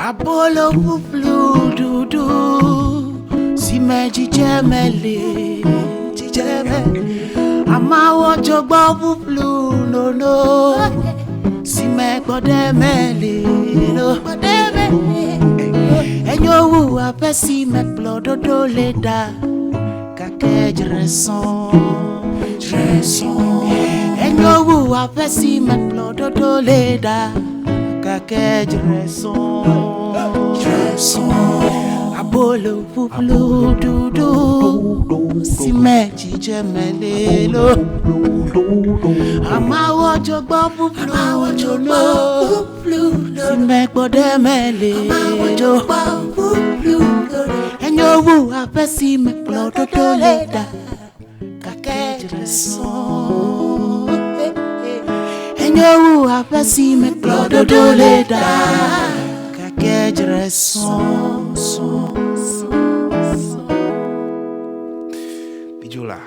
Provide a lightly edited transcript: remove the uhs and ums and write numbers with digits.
Abolo bublu dudu Sime jijemele Amawo jogbo bublu no no Sime gbodemele no Enyo wu apesi me plododo leda Kake Dreson Enyo wu apesi me plododo leda Kake Dreson Abolo bublu dudu Sime jijemelelo Amawo jogbo bublu no Sime gbodemelo Enyo wu apesi me plododo leda Kake Dreson Enyo wu apesi me plododo leda Kake Dreson Bijula.